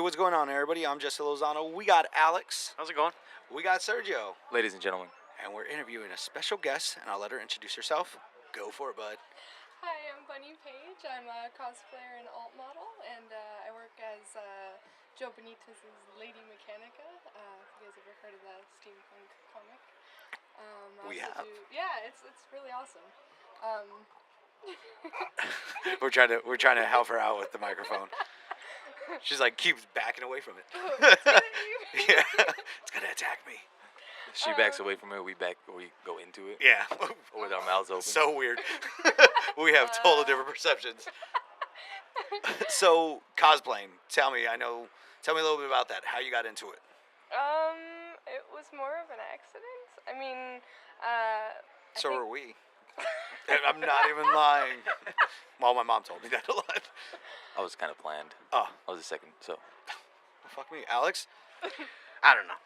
what's going on, everybody? I'm Jesse Lozano. We got Alex. How's it going? We got Sergio. Ladies and gentlemen. And we're interviewing a special guest, and I'll let her introduce herself. Go for it, bud. Hi, I'm Bunny Page. I'm a cosplayer and alt model, and I work as Joe Benitez's Lady Mechanica. If you guys ever heard of that steampunk comic? We have. Yeah, it's really awesome. We're trying to help her out with the microphone. She's like keeps backing away from it. Yeah, it's gonna attack me. She backs away from it. We go into it. Yeah, With our mouths open. So weird. We have total different perceptions. So cosplaying. Tell me a little bit about that. How you got into it? It was more of an accident. I mean, So were we. And I'm not even lying. Well, my mom told me that a lot. I was kind of planned. Oh. I was the second, so. Well, fuck me. Alex? I don't know.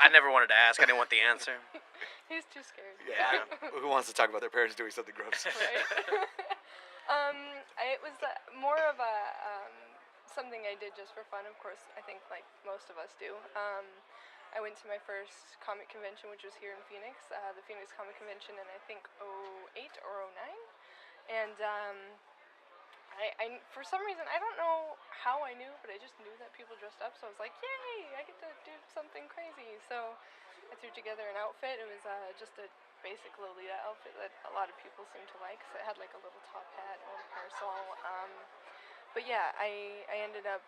I never wanted to ask. I didn't want the answer. He's too scared. Yeah. Who wants to talk about their parents doing something gross? Right. It was more of a something I did just for fun. Of course, I think like most of us do. I went to my first comic convention, which was here in Phoenix, the Phoenix Comic Convention, in I think 08 or 09, and I for some reason, I don't know how I knew, but I just knew that people dressed up, so I was like, yay, I get to do something crazy. So I threw together an outfit. It was just a basic Lolita outfit that a lot of people seem to like, so it had like a little top hat and a parasol. But yeah, I ended up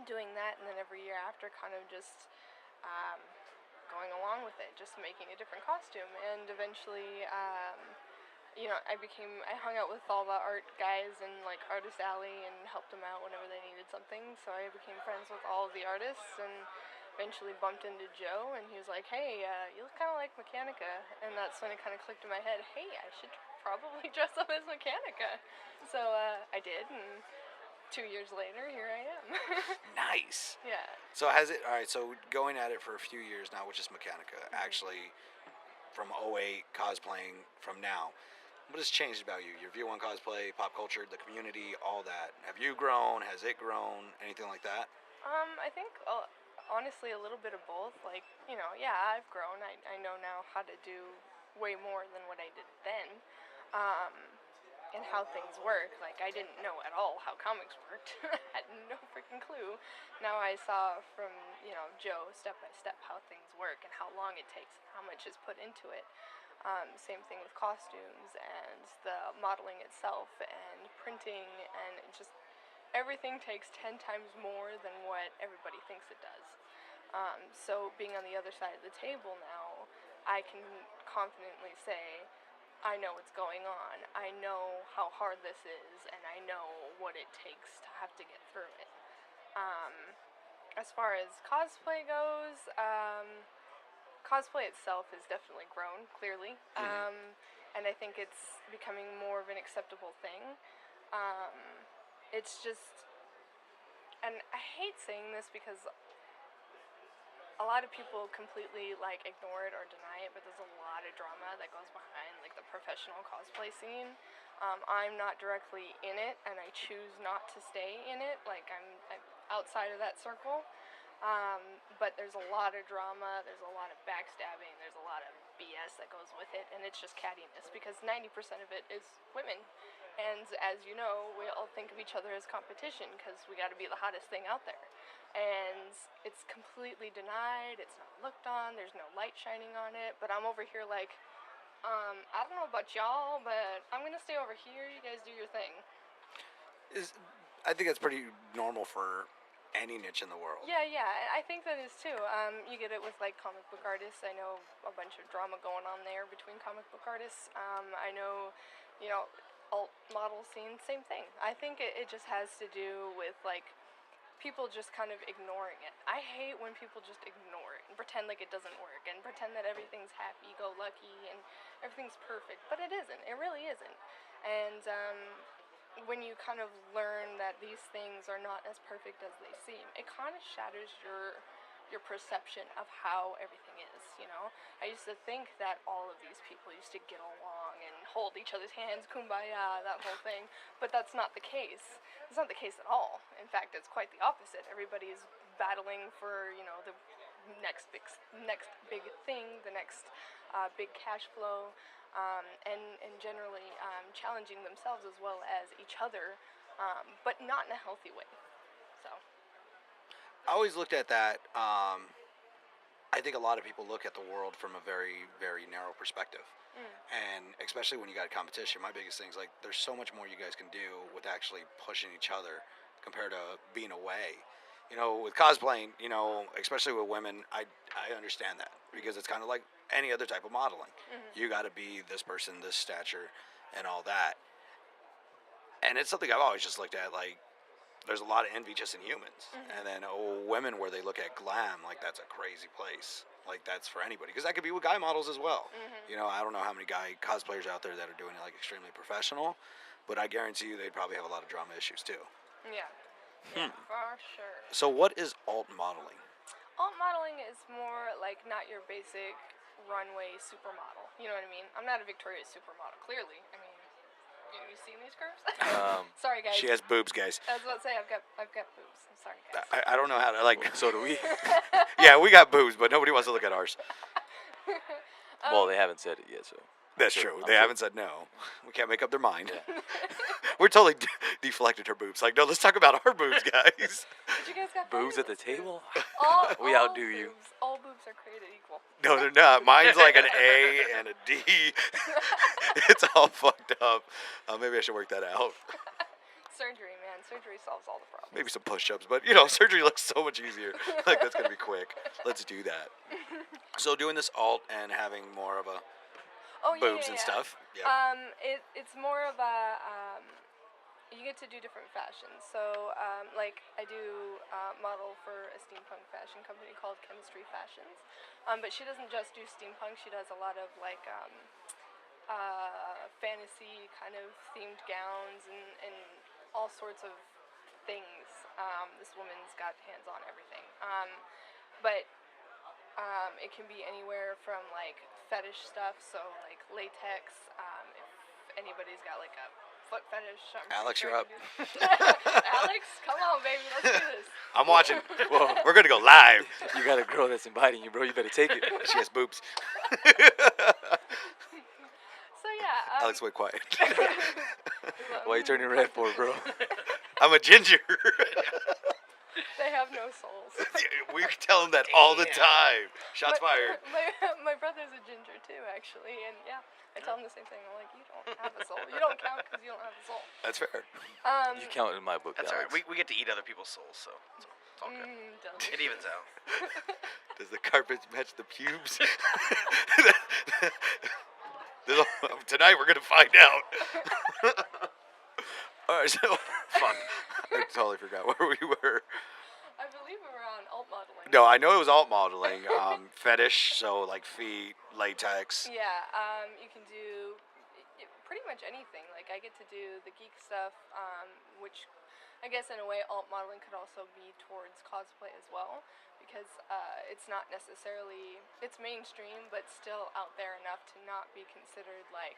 doing that, and then every year after kind of just going along with it, just making a different costume, and eventually I hung out with all the art guys in like Artist Alley and helped them out whenever they needed something, so I became friends with all of the artists and eventually bumped into Joe, and he was like, hey, you look kind of like Mechanica, and that's when it kind of clicked in my head, hey, I should probably dress up as Mechanica. So I did, and 2 years later, here I am. Nice. Yeah. So alright, so going at it for a few years now, which is Mechanica, actually from 08, cosplaying from now, what has changed about you? Your view on cosplay, pop culture, the community, all that. Have you grown? Has it grown? Anything like that? I think, honestly, a little bit of both. Like, yeah, I've grown. I know now how to do way more than what I did then. And how things work. Like, I didn't know at all how comics worked. I had no freaking clue. Now I saw from, Joe, step by step, how things work and how long it takes and how much is put into it. Same thing with costumes and the modeling itself and printing, and just everything takes 10 times more than what everybody thinks it does. So being on the other side of the table now, I can confidently say, I know what's going on, I know how hard this is, and I know what it takes to have to get through it. As far as cosplay goes, cosplay itself has definitely grown, clearly, and I think it's becoming more of an acceptable thing. It's just, and I hate saying this because a lot of people completely ignore it or deny it, but there's a lot of drama that goes behind the professional cosplay scene. I'm not directly in it, and I choose not to stay in it. I'm outside of that circle. But there's a lot of drama, there's a lot of backstabbing, there's a lot of BS that goes with it, and it's just cattiness, because 90% of it is women. And as you know, we all think of each other as competition, because we gotta be the hottest thing out there. And it's completely denied, it's not looked on, there's no light shining on it, but I'm over here I don't know about y'all, but I'm gonna stay over here, you guys do your thing. I think that's pretty normal for any niche in the world. Yeah, I think that is too. You get it with comic book artists. I know a bunch of drama going on there between comic book artists. I know, alt model scene, same thing. I think it just has to do with people just kind of ignoring it. I hate when people just ignore it and pretend like it doesn't work and pretend that everything's happy-go-lucky and everything's perfect, but it isn't. It really isn't. And when you kind of learn that these things are not as perfect as they seem, it kind of shatters your your perception of how everything is, you know? I used to think that all of these people used to get along and hold each other's hands, kumbaya, that whole thing, but that's not the case. It's not the case at all. In fact, it's quite the opposite. Everybody's battling for, you know, the next big thing, the next big cash flow, and generally challenging themselves as well as each other, but not in a healthy way. So. I always looked at that. I think a lot of people look at the world from a very, very narrow perspective. And especially when you got a competition, my biggest thing is like there's so much more you guys can do with actually pushing each other compared to being away. You know, with cosplaying, you know, especially with women, I understand that because it's kind of like any other type of modeling. You got to be this person, this stature, and all that. And it's something I've always just looked at like there's a lot of envy just in humans. And then women where they look at glam like that's a crazy place. Like that's for anybody because that could be with guy models as well. You know, I don't know how many guy cosplayers out there that are doing it like extremely professional, but I guarantee you they'd probably have a lot of drama issues too. Yeah. Yeah, for sure. So what is alt modeling? Alt modeling is more like not your basic runway supermodel. You know what I mean? I'm not a Victoria's supermodel, clearly. I mean, you seen these curves? Sorry, guys. She has boobs, guys. I was about to say I've got boobs. I'm sorry, guys. I don't know how to like. So do we. Yeah, we got boobs, but nobody wants to look at ours. Well, they haven't said it yet, so. That's Sure, true. I'm They sure. haven't said no. We can't make up their mind. Yeah. We're totally deflected her boobs. Like, no, let's talk about our boobs, guys. But you guys got Boobs at the boobs. table? All We outdo you. boobs, all boobs are created equal. No, they're not. Mine's like an A and a D. It's all fucked up. Maybe I should work that out. Surgery, man. Surgery solves all the problems. Maybe some push-ups, but you know, surgery looks so much easier. Like that's gonna be quick. Let's do that. So doing this alt and having more of a boobs and stuff. Yep. It's more of a you get to do different fashions. So like I do model for a steampunk fashion company called Chemistry Fashions, but she doesn't just do steampunk. She does a lot of like fantasy kind of themed gowns and all sorts of things. This woman's got hands on everything. But it can be anywhere from like fetish stuff, so like latex. If anybody's got like a foot fetish, Alex, you're up. Alex, come on, baby, let's do this. I'm watching. Whoa, we're gonna go live. You got a girl that's inviting you, bro. You better take it. She has boobs. So yeah. Alex, wait quiet. Why you turning red for, bro? I'm a ginger. They have no souls. We tell them that all the time. Shots fired. My brother's a ginger too, actually, and yeah, I tell him the same thing. I'm like, you don't have a soul. You don't count because you don't have a soul. That's fair. You count in my book, That's Alex. alright. We get to eat other people's souls, so it's all good. Delicious. It evens out. Does the carpet match the pubes? Tonight we're gonna find out. All right, so fuck. I totally forgot where we were. I believe we were on alt modeling. No, I know it was alt modeling. Fetish, so like feet, latex. Yeah, you can do pretty much anything. Like I get to do the geek stuff, which I guess in a way alt modeling could also be towards cosplay as well, because it's not necessarily, it's mainstream, but still out there enough to not be considered like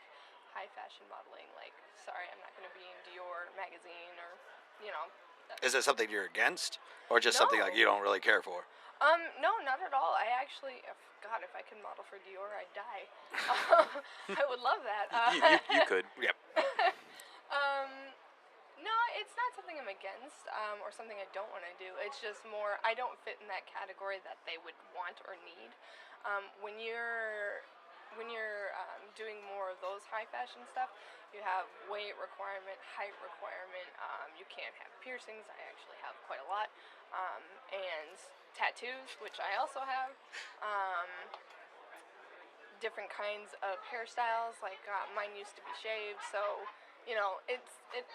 high fashion modeling. Like, sorry, I'm not going to be in Dior magazine or, you know. Is that something you're against, or just something like you don't really care for? No, not at all. I actually, God, if I could model for Dior, I'd die. I would love that. You could. Yep. No, it's not something I'm against, or something I don't want to do. It's just more, I don't fit in that category that they would want or need. When you're doing more of those high fashion stuff, you have weight requirement, height requirement. You can't have piercings. I actually have quite a lot, and tattoos, which I also have. Different kinds of hairstyles, like mine used to be shaved, so you know it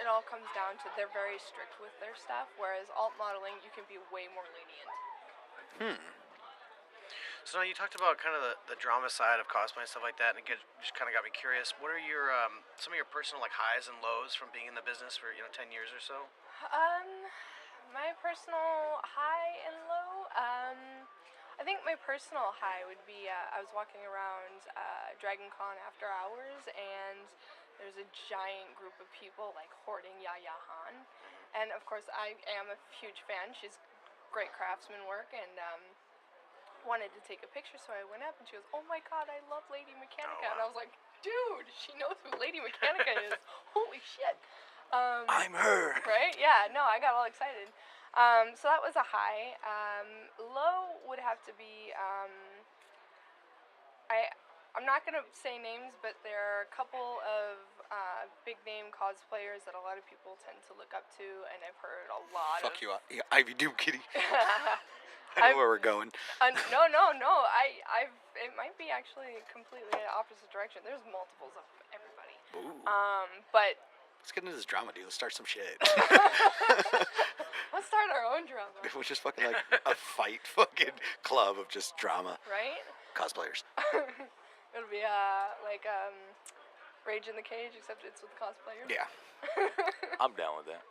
all comes down to they're very strict with their stuff. Whereas alt modeling, you can be way more lenient. So now you talked about kind of the drama side of cosplay and stuff like that, and just kind of got me curious. What are your some of your personal like highs and lows from being in the business for 10 years or so? My personal high and low. I think my personal high would be I was walking around Dragon Con after hours, and there's a giant group of people like hoarding Yaya Han, and of course I am a huge fan. She's great craftsman work, and wanted to take a picture, so I went up, and she goes, "Oh my God, I love Lady Mechanica," and I was like, "Dude, she knows who Lady Mechanica is! Holy shit!" I'm her. Right? Yeah. No, I got all excited. So that was a high. Low would have to be. I'm not gonna say names, but there are a couple of big name cosplayers that a lot of people tend to look up to, and I've heard a lot Fuck of. you, Ivy Doom Kitty. I know where we're going. No. It might be actually completely the opposite direction. There's multiples of everybody. Ooh. But Let's get into this drama, dude. Let's start some shit. let's start our own drama. We're just fucking like a fight fucking club of just drama. Right? Cosplayers. It'll be like Rage in the Cage, except it's with cosplayers. Yeah. I'm down with that.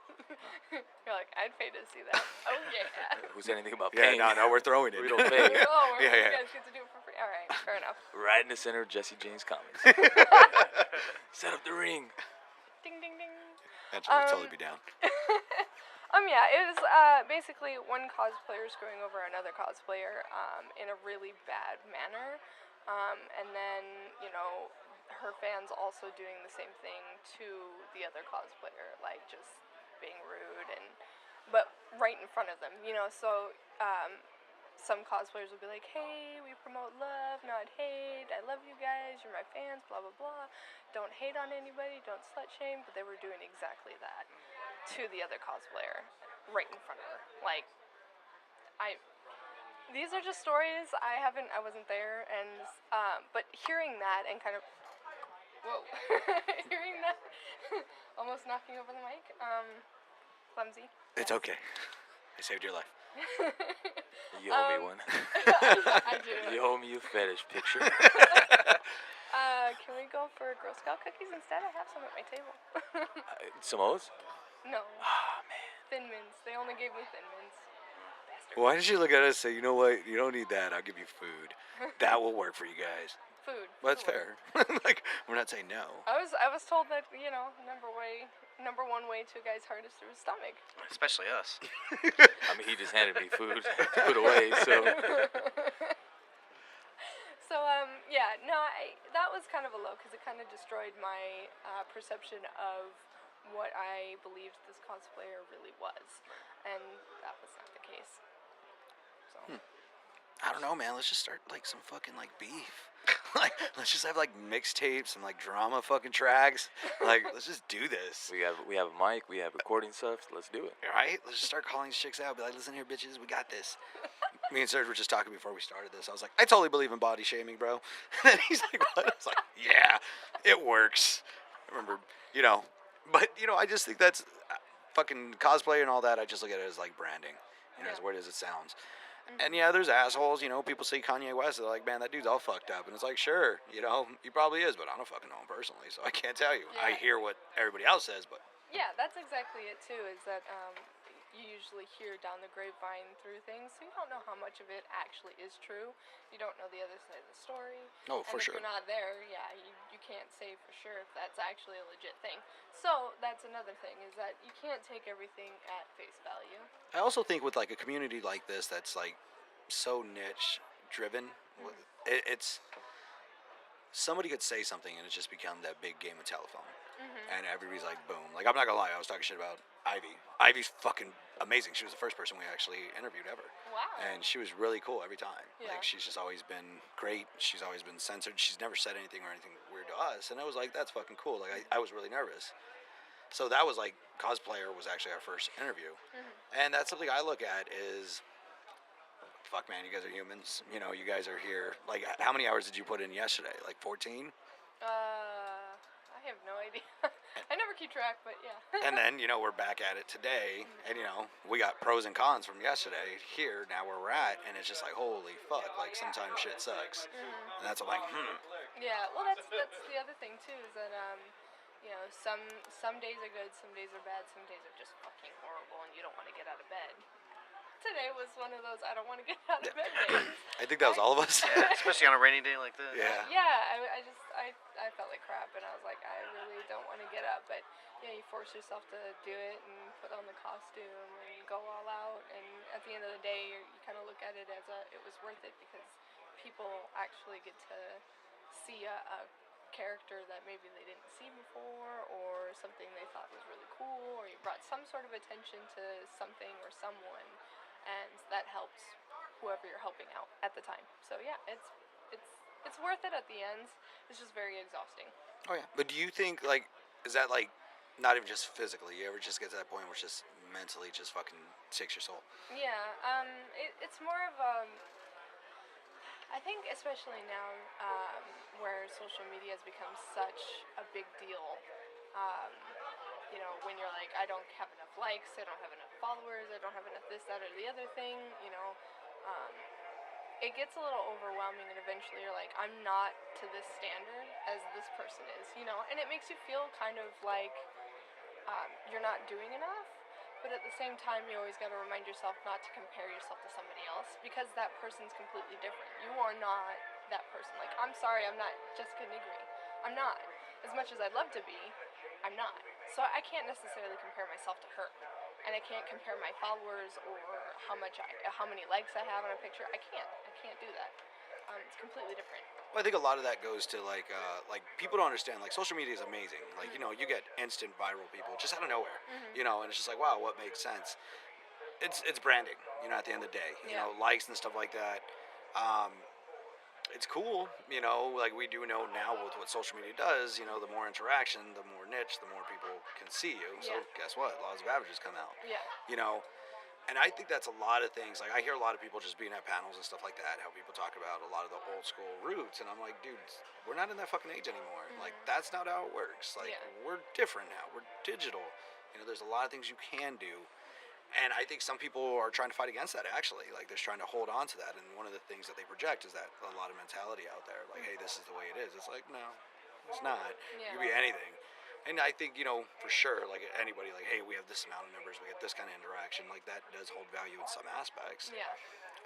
You're like, I'd pay to see that. Oh yeah. Who said anything about Yeah, paying? no, we're throwing it. We don't pay. Oh, Yeah. you guys get to do it for free. All right, fair enough. Right in the center of Jesse James Comics. Set up the ring. Ding ding ding. That would totally be down. Yeah, it was basically one cosplayer screwing over another cosplayer in a really bad manner, and then her fans also doing the same thing to the other cosplayer, like just being rude but right in front of them, So some cosplayers will be like, "Hey, we promote love, not hate. I love you guys. You're my fans. Blah blah blah. Don't hate on anybody. Don't slut shame." But they were doing exactly that to the other cosplayer, right in front of her. Like, these are just stories. I wasn't there, and but hearing that and kind of, whoa, hearing that, almost knocking over the mic. Clumsy. It's okay. I saved your life. You owe me one. I do. You owe me a fetish picture. Can we go for Girl Scout cookies instead? I have some at my table. Samoa's? No. Ah, man. Thin Mints. They only gave me Thin Mints. Bastard. Why did you look at us and say, "You know what? You don't need that. I'll give you food. That will work for you guys." Food. Well, that's Food. fair. Like, we're not saying no. I was told that number one way to a guy's heart is through his stomach. Especially us. I mean, he just handed me food to put away, so. So that was kind of a low because it kind of destroyed my perception of what I believed this cosplayer really was, and that was not the case. So. I don't know, man. Let's just start like some fucking like beef. Like, let's just have like mixtapes and like drama fucking tracks. Like, let's just do this. We have a mic, we have recording stuff, so let's do it. Right? Let's just start calling these chicks out. Be like, "Listen here, bitches, we got this." Me and Serge were just talking before we started this. I was like, "I totally believe in body shaming, bro." And he's like, "What?" I was like, "Yeah, it works." I remember, but I just think that's fucking cosplay and all that. I just look at it as like branding, as weird as it sounds. And yeah, there's assholes, people see Kanye West, they're like, "Man, that dude's all fucked up." And it's like, sure, he probably is, but I don't fucking know him personally, so I can't tell you. I Yeah. hear what everybody else says, but Yeah, that's exactly it too, is that you usually hear down the grapevine through things, so you don't know how much of it actually is true. You don't know the other side of the story. oh, for and if sure. you're not there, you can't say for sure if that's actually a legit thing. So that's another thing, is that you can't take everything at face value. I also think with like a community like this that's like so niche driven, it's somebody could say something and it's just become that big game of telephone. And everybody's like, boom. Like, I'm not gonna lie, I was talking shit about Ivy. Ivy's fucking amazing. She was the first person we actually interviewed ever. Wow. And she was really cool every time. Yeah. Like, she's just always been great. She's always been censored. She's never said anything or anything weird to us. And I was like, that's fucking cool. Like, I was really nervous. So that was like, cosplayer was actually our first interview. And that's something I look at is, fuck man, you guys are humans. You guys are here. Like, how many hours did you put in yesterday? Like 14? I have no idea. I never keep track, but yeah. And then, we're back at it today, and, we got pros and cons from yesterday here, now where we're at, and it's just like, holy fuck, like, sometimes shit sucks. And that's what I'm like, Yeah, well, that's the other thing, too, is that, some days are good, some days are bad, some days are just fucking horrible, and you don't want to get out of bed. Today was one of those I don't want to get out of bed days. I think that was all of us. Yeah, especially on a rainy day like this. Yeah. Yeah, I felt like crap, and I was like, I really don't want to get up, but yeah, you force yourself to do it and put on the costume and go all out, and at the end of the day, you kind of look at it as it was worth it because people actually get to see a character that maybe they didn't see before, or something they thought was really cool, or you brought some sort of attention to something or someone, and that helps whoever you're helping out at the time. So yeah, it's worth it at the end. It's just very exhausting. Oh yeah. But do you think like is that like not even just physically? You ever just get to that point where it's just mentally just fucking takes your soul? Yeah, it's more of I think especially now, where social media has become such a big deal. Um, when you're like, I don't have enough likes, I don't have enough followers, I don't have enough this, that, or the other thing. Um, it gets a little overwhelming, and eventually you're like, I'm not to this standard as this person is, and it makes you feel kind of like you're not doing enough. But at the same time, you always got to remind yourself not to compare yourself to somebody else, because that person's completely different. You are not that person. Like, I'm sorry, I'm not Jessica Nigri. I'm not. As much as I'd love to be, I'm not. So I can't necessarily compare myself to her. And I can't compare my followers or how many likes I have on a picture. I can't do that. It's completely different. Well, I think a lot of that goes to like people don't understand. Like social media is amazing. Like you get instant viral people just out of nowhere. And it's just like wow, what makes sense? It's branding. At the end of the day, likes and stuff like that. It's cool. Like we do know now with what social media does. The more interaction, the more niche, the more people can see you. So guess what? Laws of averages come out. Yeah. And I think that's a lot of things. Like I hear a lot of people just being at panels and stuff like that. How people talk about a lot of the old school roots, and I'm like, dude, we're not in that fucking age anymore. Like that's not how it works. Like we're different now. We're digital. There's a lot of things you can do, and I think some people are trying to fight against that. Actually, like they're trying to hold on to that. And one of the things that they project is that a lot of mentality out there, like, hey, this is the way it is. It's like no, it's not. Yeah. It could be anything. And I think, for sure, like anybody, like, hey, we have this amount of numbers, we get this kind of interaction, like that does hold value in some aspects. Yeah.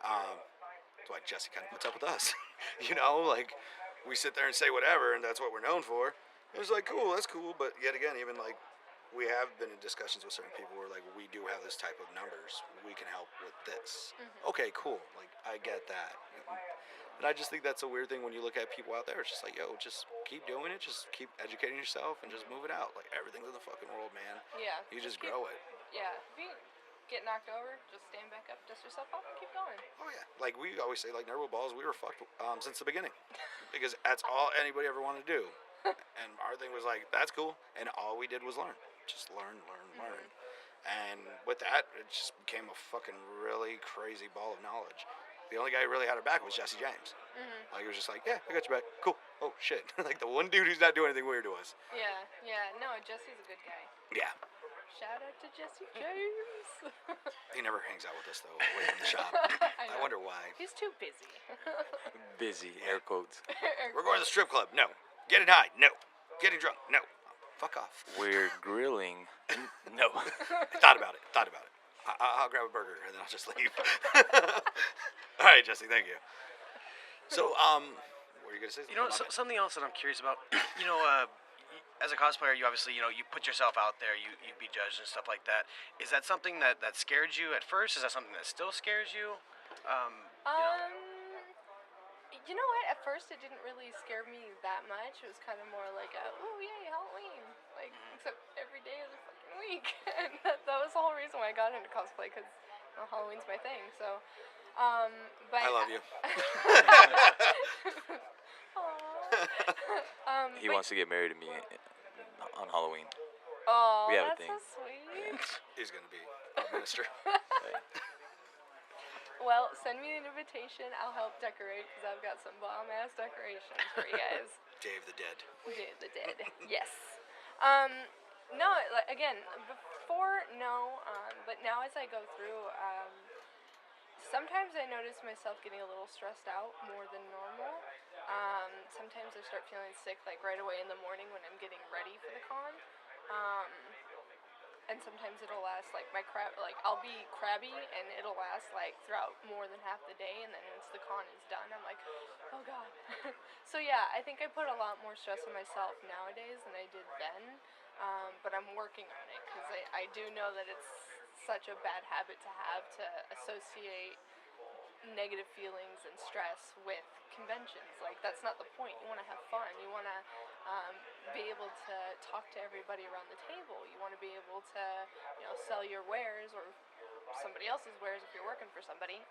That's why Jesse kind of puts up with us. Like we sit there and say whatever, and that's what we're known for. It was like, cool, that's cool. But yet again, even like we have been in discussions with certain people where like we do have this type of numbers, we can help with this. Okay, cool. Like I get that. And I just think that's a weird thing when you look at people out there. It's just like, yo, just keep doing it. Just keep educating yourself and just move it out. Like, everything's in the fucking world, man. Yeah. You just grow it. Yeah. If you get knocked over, just stand back up, dust yourself off, and keep going. Oh, yeah. Like, we always say, like, Nervo Balls, we were fucked since the beginning. Because that's all anybody ever wanted to do. And our thing was like, that's cool. And all we did was learn. Just learn. And with that, it just became a fucking really crazy ball of knowledge. The only guy who really had our back was Jesse James. Like, he was just like, yeah, I got your back. Cool. Oh, shit. Like, the one dude who's not doing anything weird to us. Yeah. No, Jesse's a good guy. Yeah. Shout out to Jesse James. He never hangs out with us, though, away from the shop. I wonder why. He's too busy. Busy, air quotes. We're going to the strip club. No. Getting high. No. Getting drunk. No. Fuck off. We're grilling. No. Thought about it. I'll grab a burger and then I'll just leave. All right, Jesse, thank you. So, what are you gonna say? Something else that I'm curious about. As a cosplayer, you obviously, you put yourself out there, you be judged and stuff like that. Is that something that scared you at first? Is that something that still scares you? You know what? At first, it didn't really scare me that much. It was kind of more like oh yay, Halloween! Like, except every day is a fucking week, and that was the whole reason why I got into cosplay, because Halloween's my thing. So, but I love you. He wants to get married to me on Halloween. Oh, We have a that's thing. so sweet. He's gonna be a minister. Well, send me an invitation. I'll help decorate, because I've got some bomb-ass decorations for you guys. Day of the Dead. Day of the Dead. Yes. No, like, again, before, no, but now as I go through, sometimes I notice myself getting a little stressed out more than normal. Sometimes I start feeling sick, like, right away in the morning when I'm getting ready for the con. and sometimes it'll last like I'll be crabby and it'll last like throughout more than half the day, and then once the con is done, I'm like, oh god. So yeah, I think I put a lot more stress on myself nowadays than I did then, but I'm working on it because I do know that it's such a bad habit to associate negative feelings and stress with conventions. Like, that's not the point. You want to have fun. You want to be able to talk to everybody around the table. You want to be able to, sell your wares or somebody else's wares if you're working for somebody.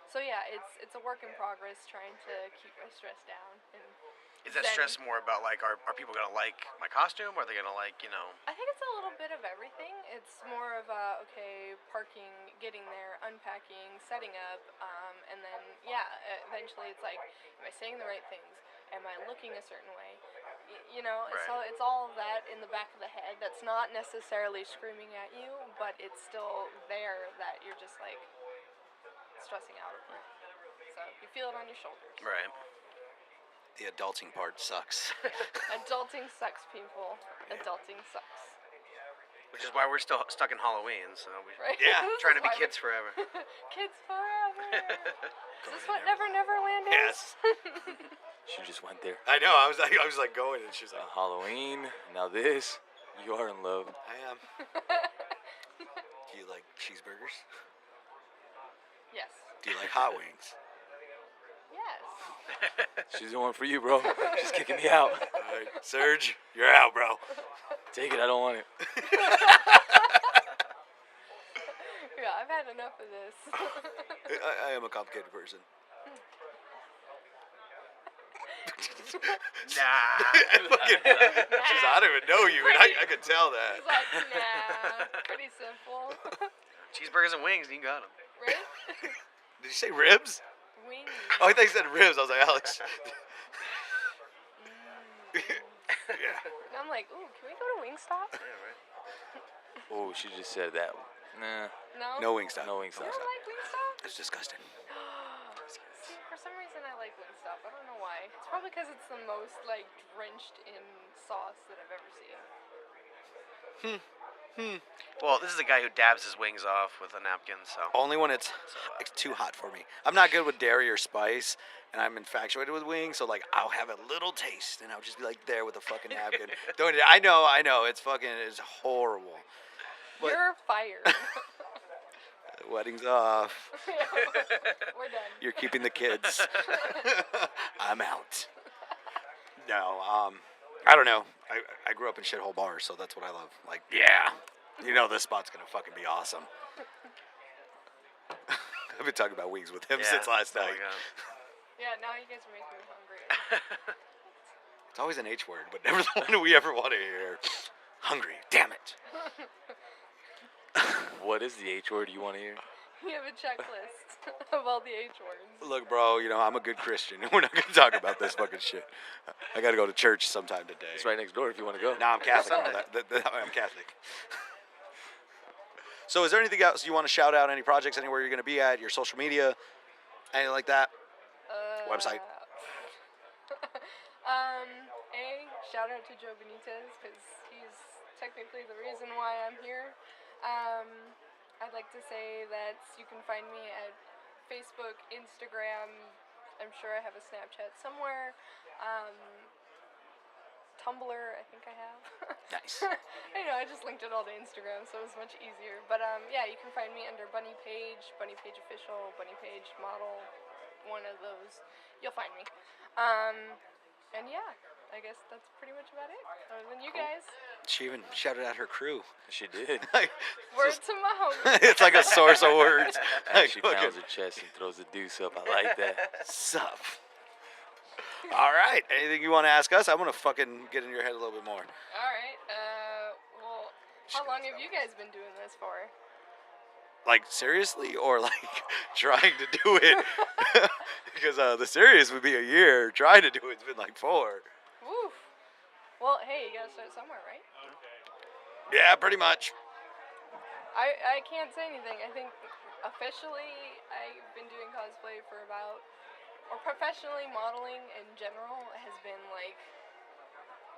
So yeah, it's a work in progress trying to keep my stress down. And Is that then, stress more about like are people gonna like my costume, or are they gonna like I think it's a little bit of everything. It's more of okay, parking, getting there, unpacking, setting up, and then eventually it's like, am I saying the right things? Am I looking a certain way? Right. So it's all that in the back of the head that's not necessarily screaming at you, but it's still there that you're just like stressing out over. So you feel it on your shoulders. right? The adulting part sucks. Adulting sucks, people. Adulting sucks. Which is why we're still stuck in Halloween. So we're Right? Yeah. This trying is to be why kids forever. Kids forever. Is this what Never- Neverland is? Yes. She just went there. I know. I was like going, and she's like, Halloween. Now this. You are in love. I am. Do you like cheeseburgers? Yes. Do you like hot wings? Yes. She's the one for you, bro. She's kicking me out. All right, Serge, you're out, bro. Take it. I don't want it. Yeah, I've had enough of this. I am a complicated person. Nah. She's, I don't even know you, and I could tell that. It's like, nah, pretty simple. Cheeseburgers and wings, and you got them. Right? Did you say ribs? Wings. Oh, I thought you said ribs. I was like, Alex. Yeah. And I'm like, ooh, can we go to Wingstop? Yeah, right. Oh, she just said that. Nah. No? No Wingstop. No You Wingstop. don't like Wingstop? That's disgusting. See, for some reason I like Wingstop. I don't know why. It's probably because it's the most, like, drenched in sauce that I've ever seen. Well, this is a guy who dabs his wings off with a napkin, so. Only when it's too hot for me. I'm not good with dairy or spice, and I'm infatuated with wings, so like I'll have a little taste, and I'll just be like there with a fucking napkin. I know, it's horrible. But You're fired. wedding's off. We're done. You're keeping the kids. I'm out. No, I don't know. I grew up in shithole bars, so that's what I love. Like, yeah, this spot's gonna fucking be awesome. I've been talking about wings with him since last oh my night. God. Yeah, now you guys are making me hungry. It's always an H word, but never the one we ever want to hear. Hungry. Damn it. What is the H word you want to hear? You have a checklist of all the H words. Look, bro, I'm a good Christian. We're not gonna talk about this fucking shit. I gotta go to church sometime today. It's right next door if you want to go. No, I'm Catholic. Sunday. I'm Catholic. So, is there anything else you want to shout out? Any projects, anywhere you're going to be at, your social media, anything like that? Website. Shout out to Joe Benitez because he's technically the reason why I'm here. I'd like to say that you can find me at Facebook, Instagram. I'm sure I have a Snapchat somewhere. Tumblr, I think I have. Nice. I just linked it all to Instagram, so it was much easier. But you can find me under Bunny Page Official, Bunny Page Model, one of those. You'll find me. And yeah, I guess that's pretty much about it. Other than you guys. She even shouted out her crew. She did. Word to my homie. It's like a source of words. Like, She fucking pounds her chest and throws the deuce up. I like that. sup. All right. Anything you want to ask us? I want to fucking get in your head a little bit more. All right. Well, how long have you guys been doing this for? Like, seriously? Or, like, trying to do it? Because the serious would be a year. Trying to do it's been, like, 4. Woof. Well, hey, you gotta start somewhere, right? Yeah, pretty much. I can't say anything. I think officially I've been doing cosplay for about, or professionally modeling in general has been like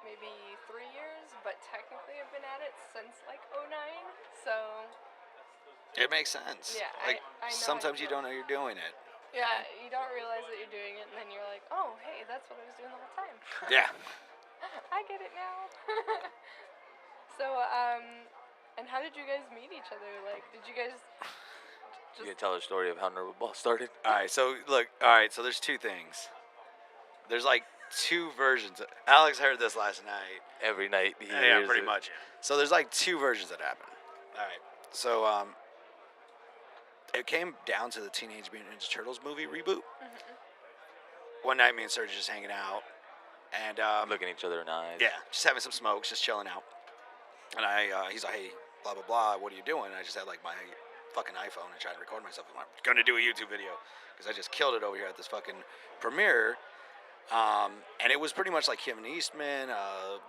maybe 3 years, but technically I've been at it since like '09. So It makes sense. yeah, Like I know. sometimes you don't know you're doing it. Yeah, you don't realize that you're doing it, and then you're like, oh, hey, that's what I was doing the whole time. Yeah. I get it now. So, and how did you guys meet each other? Like, did you guys You just? can tell the story of how Nerd Ball started. All right. So look. All right. So there's two things. There's like two versions. Alex heard this last night. Every night he Yeah, hears pretty it. much. So there's like two versions that happen. All right. So it came down to the Teenage Mutant Ninja Turtles movie reboot. One night, me and Serge just hanging out, and Looking each other in the eyes. yeah, just having some smokes, just chilling out. And he's like, hey, blah blah blah, what are you doing? And I just had like my fucking iPhone and tried to record myself. I'm gonna do a YouTube video because I just killed it over here at this fucking premiere. And it was pretty much like Kevin Eastman,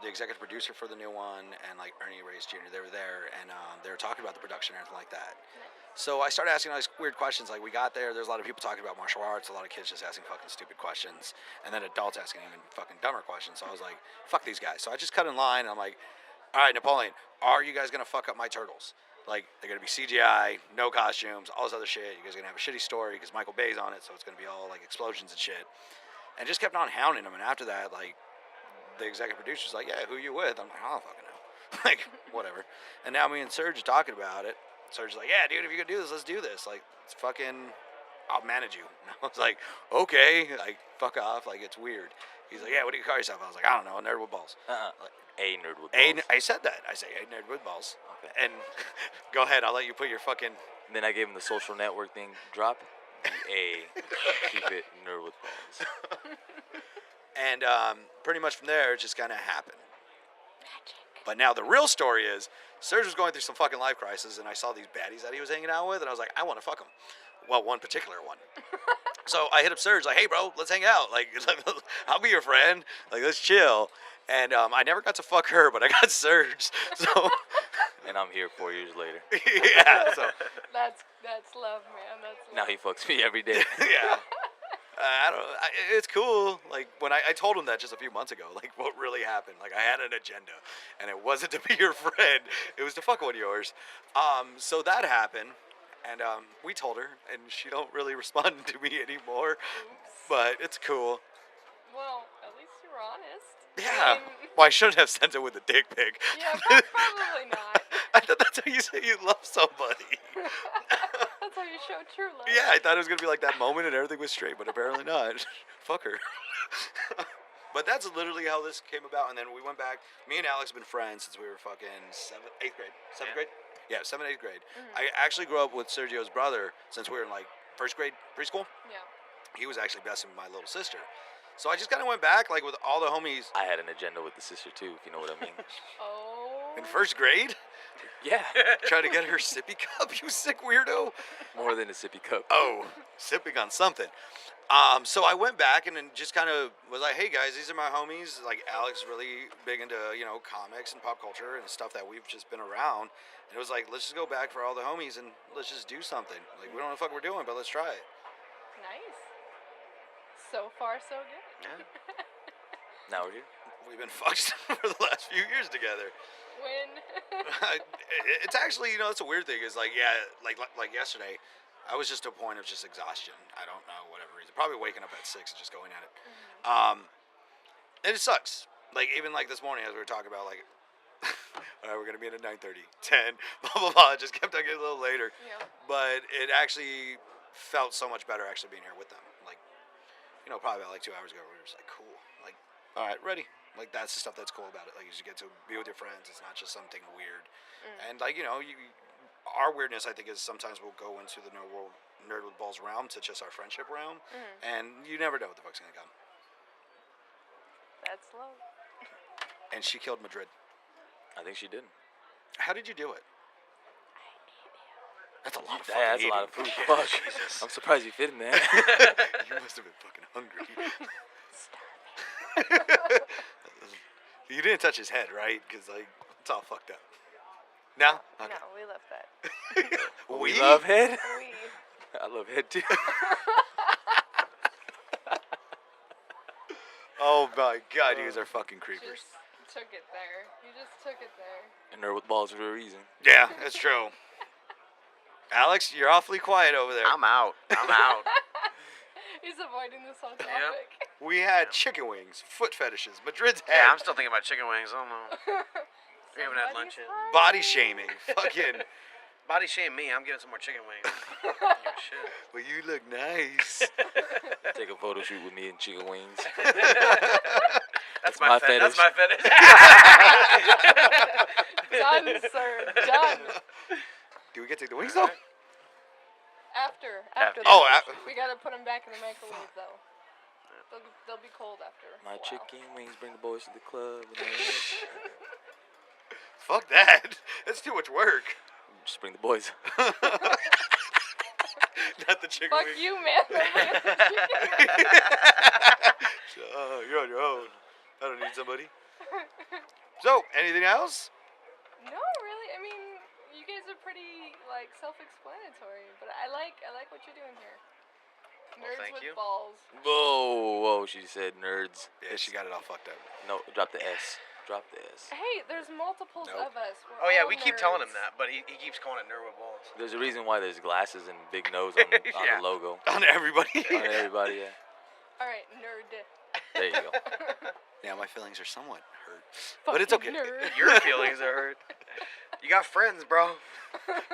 the executive producer for the new one, and like Ernie Reyes Jr. They were there, and they were talking about the production and everything like that. So I started asking all these weird questions. Like we got there, there's a lot of people talking about martial arts, a lot of kids just asking fucking stupid questions, and then adults asking even fucking dumber questions. So I was like, fuck these guys. So I just cut in line, and I'm like, all right, Napoleon, are you guys gonna fuck up my turtles? Like they're gonna be CGI, no costumes, all this other shit. You guys are gonna have a shitty story because Michael Bay's on it, so it's gonna be all like explosions and shit. And just kept on hounding him. And after that, like, the executive producer's like, yeah, who you with? I'm like, I don't fucking know. Like, whatever. And now me and Serge are talking about it. Serge's like, yeah, dude, if you're gonna do this, let's do this. Like, it's fucking, I'll manage you. And I was like, okay. Like, fuck off. Like, it's weird. He's like, yeah, what do you call yourself? I was like, I don't know, a nerd with balls. Like, A nerd with balls. I said that. I say, a nerd with balls. Okay. And go ahead, I'll let you put your fucking. And then I gave him the social network thing. Drop. A. Keep it nerd with balls. And pretty much from there, it just kind of happened. But now the real story is, Serge was going through some fucking life crisis, and I saw these baddies that he was hanging out with, and I was like, I want to fuck him. Well, one particular one. So I hit up Serge, like, hey, bro, let's hang out. Like, I'll be your friend. Like, let's chill. And I never got to fuck her, but I got Serge. So, And I'm here 4 years later. yeah. So, That's love, man. That's love. Now he fucks me every day. yeah. I don't. It's cool. Like when I told him that just a few months ago. Like what really happened. Like I had an agenda, and it wasn't to be your friend. It was to fuck one of yours. So that happened, and we told her, and she don't really respond to me anymore. Oops. But it's cool. Well, at least you were honest. Yeah. Well, I shouldn't have sent it with a dick pic. Yeah, probably not. I thought that's how you say you love somebody. That's how you show true love. Yeah, I thought it was gonna be like that moment and everything was straight, but apparently not. Fuck her. But that's literally how this came about, and then we went back. Me and Alex have been friends since we were fucking 8th grade. 7th grade? Yeah, 7th, 8th grade. I actually grew up with Sergio's brother since we were in like 1st grade preschool. Yeah. He was actually best with my little sister. So I just kind of went back like with all the homies I had an agenda with the sister too, if you know what I mean. Oh. in 1st grade. Yeah. Trying to get her sippy cup, you sick weirdo. More than a sippy cup. Oh, sipping on something. So I went back and then just kind of was like, hey guys, these are my homies. Like Alex is really big into, comics and pop culture and stuff that we've just been around. And it was like, let's just go back for all the homies and let's just do something. Like, we don't know what the fuck we're doing, but let's try it. Nice. So far, so good. Yeah. Now we're here. We've been fucked for the last few years together. When? It's actually, it's a weird thing. Is like, yeah, like yesterday, I was just to a point of just exhaustion. I don't know, whatever reason. Probably waking up at 6 and just going at it. And it sucks. Like, even like this morning as we were talking about, like, all right, we're going to be in at 9:30, 10, blah, blah, blah. It just kept on getting a little later. Yeah. But it actually felt so much better actually being here with them. Like, probably about like 2 hours ago, we were just like, cool. Like, all right, ready. Like, that's the stuff that's cool about it. Like, you just get to be with your friends. It's not just something weird. And, like, our weirdness, I think, is sometimes we'll go into the Nerd with Balls realm to just our friendship realm. And you never know what the fuck's going to come. That's love. And she killed Madrid. I think she did. How did you do it? That's a lot of fucking Yeah, that's a lot of food. Fuck. Jesus. I'm surprised you fit in there. You must have been fucking hungry. Starving. You didn't touch his head, right? Because, like, it's all fucked up. No? Okay. No, we left that. We love head. We. I love head too. Oh, my God. You guys are fucking creepers. Just took it there. You just took it there. A nerd with balls for a reason. Yeah, that's true. Alex, you're awfully quiet over there. I'm out. I'm out. He's avoiding this whole Yep. topic. We had chicken wings, foot fetishes, Madrid's head, Yeah, I'm still thinking about chicken wings. I don't know. We haven't had lunch yet. Somebody's body hungry. shaming, fucking. Body shame me. I'm getting some more chicken wings. Give a shit. Well, you look nice. Take a photo shoot with me and chicken wings. That's my my fetish. That's fetish. my fetish. Done, sir. Done. Do we get to take the wings though? After After. the Oh, lunch. We gotta put them back in the microwave though. They'll be cold after. My a while. chicken wings bring the boys to the club. Fuck that. That's too much work. Just bring the boys. Not the chicken Fuck wings. you, man. You're on your own. I don't need somebody. So, anything else? No, really. I mean, you guys are pretty like self-explanatory, but I like what you're doing here. Well, Nerds thank with you. balls. Whoa, she said nerds. Yeah, she got it all fucked up. No, drop the S. Drop the S. Hey, there's multiples Nope. of us. We're Oh yeah, all we keep telling him nerds. that, but he keeps calling it nerd with balls. There's a reason why there's glasses and big nose on, on Yeah. the logo. On everybody. On everybody, yeah. All right, nerd. There you go. Yeah, my feelings are somewhat hurt. But it's okay. Fucking Nerd. Your feelings are hurt. You got friends, bro.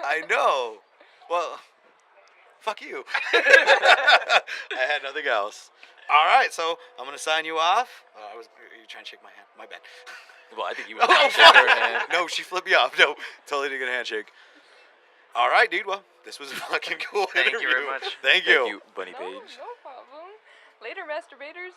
I know. Well, fuck you. I had nothing else. All right, so I'm going to sign you off. Are you trying to shake my hand? My bad. Well, I think you went Oh, to shake her hand. No, she flipped me off. No, totally didn't get a handshake. All right, dude. Well, this was a fucking cool Thank you interview. very much. Thank Thank you, Bunny No, Page. no problem. Later, masturbators.